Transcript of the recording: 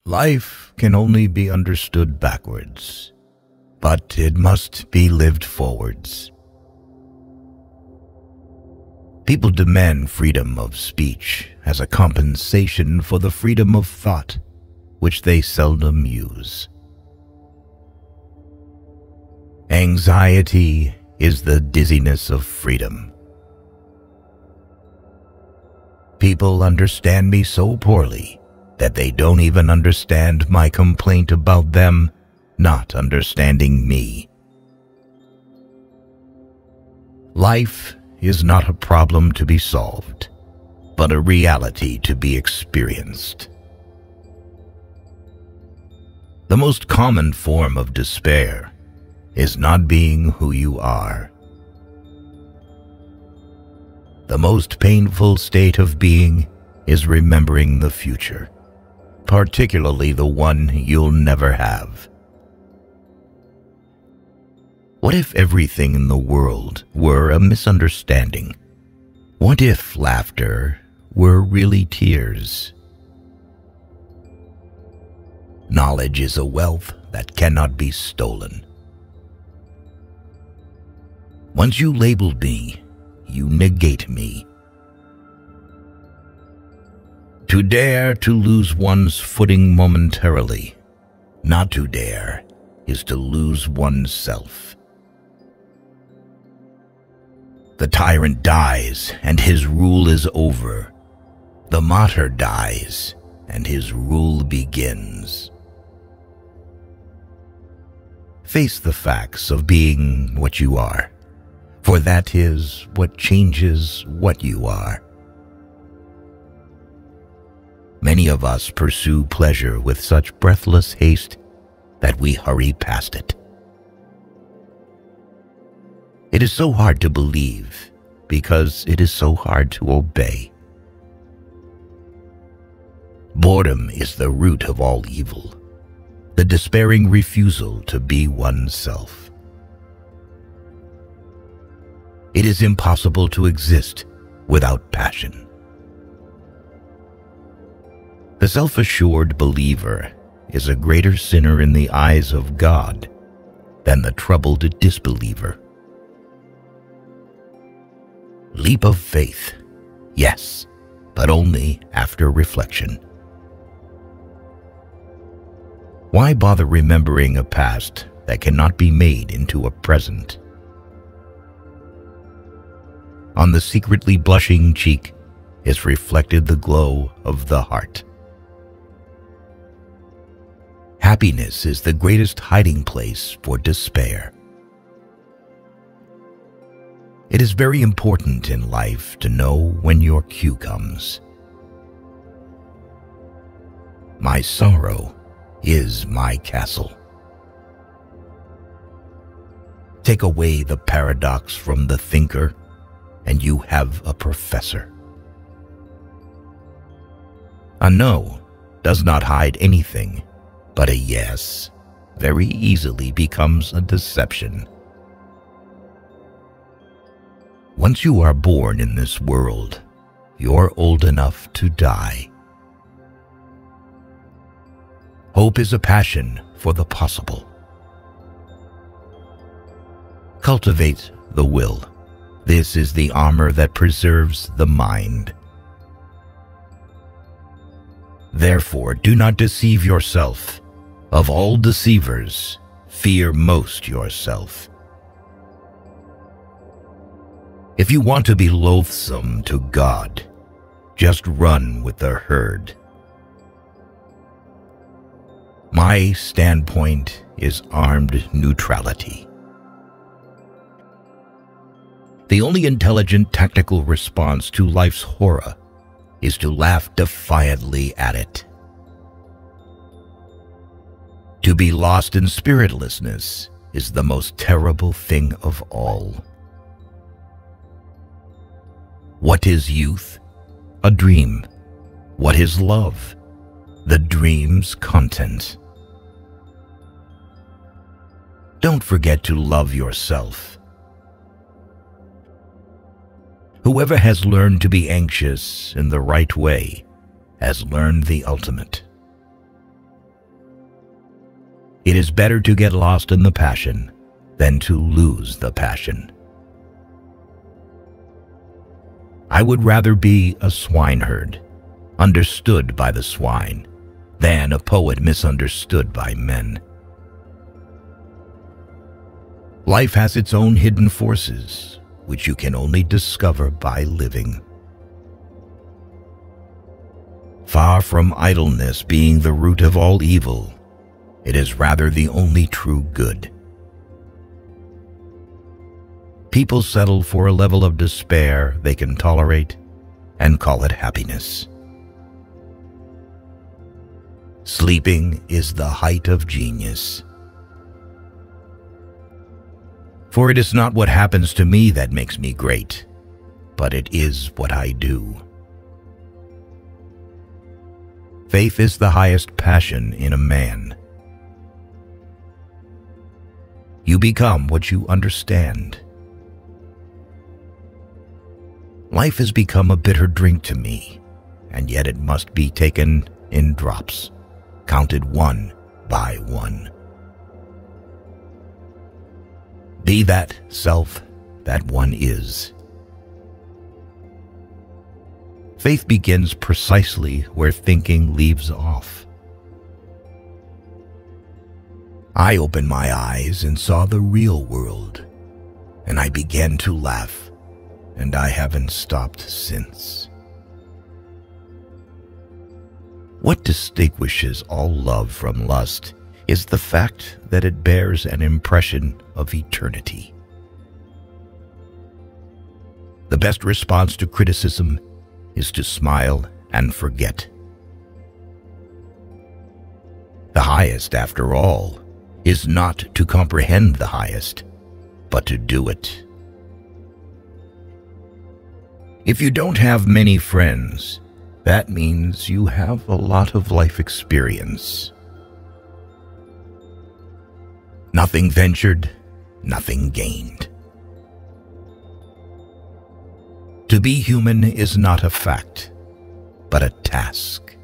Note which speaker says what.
Speaker 1: Life can only be understood backwards, but it must be lived forwards. People demand freedom of speech as a compensation for the freedom of thought, which they seldom use. Anxiety is the dizziness of freedom. People understand me so poorly that they don't even understand my complaint about them not understanding me. Life is not a problem to be solved, but a reality to be experienced. The most common form of despair is not being who you are. The most painful state of being is remembering the future, particularly the one you'll never have. What if everything in the world were a misunderstanding? What if laughter were really tears? Knowledge is a wealth that cannot be stolen. Once you label me, you negate me. To dare to lose one's footing momentarily, not to dare, is to lose oneself. The tyrant dies, and his rule is over. The martyr dies, and his rule begins. Face the facts of being what you are, for that is what changes what you are. Many of us pursue pleasure with such breathless haste that we hurry past it. It is so hard to believe because it is so hard to obey. Boredom is the root of all evil, the despairing refusal to be oneself. It is impossible to exist without passion. The self-assured believer is a greater sinner in the eyes of God than the troubled disbeliever. Leap of faith, yes, but only after reflection. Why bother remembering a past that cannot be made into a present? On the secretly blushing cheek is reflected the glow of the heart. Happiness is the greatest hiding place for despair. It is very important in life to know when your cue comes. My sorrow is my castle. Take away the paradox from the thinker, and you have a professor. A no does not hide anything, but a yes very easily becomes a deception. Once you are born in this world, you're old enough to die. Hope is a passion for the possible. Cultivate the will. This is the armor that preserves the mind. Therefore, do not deceive yourself. Of all deceivers, fear most yourself. If you want to be loathsome to God, just run with the herd. My standpoint is armed neutrality. The only intelligent tactical response to life's horror is to laugh defiantly at it. To be lost in spiritlessness is the most terrible thing of all. What is youth? A dream. What is love? The dream's content. Don't forget to love yourself. Whoever has learned to be anxious in the right way has learned the ultimate. It is better to get lost in the passion than to lose the passion. I would rather be a swineherd, understood by the swine, than a poet misunderstood by men. Life has its own hidden forces, which you can only discover by living. Far from idleness being the root of all evil, it is rather the only true good. People settle for a level of despair they can tolerate and call it happiness. Sleeping is the height of genius. For it is not what happens to me that makes me great, but it is what I do. Faith is the highest passion in a man. You become what you understand. Life has become a bitter drink to me, and yet it must be taken in drops, counted one by one. Be that self that one is. Faith begins precisely where thinking leaves off. I opened my eyes and saw the real world, and I began to laugh, and I haven't stopped since. What distinguishes all love from lust is the fact that it bears an impression of eternity. The best response to criticism is to smile and forget. The highest, after all, is not to comprehend the highest, but to do it. If you don't have many friends, that means you have a lot of life experience. Nothing ventured, nothing gained. To be human is not a fact, but a task.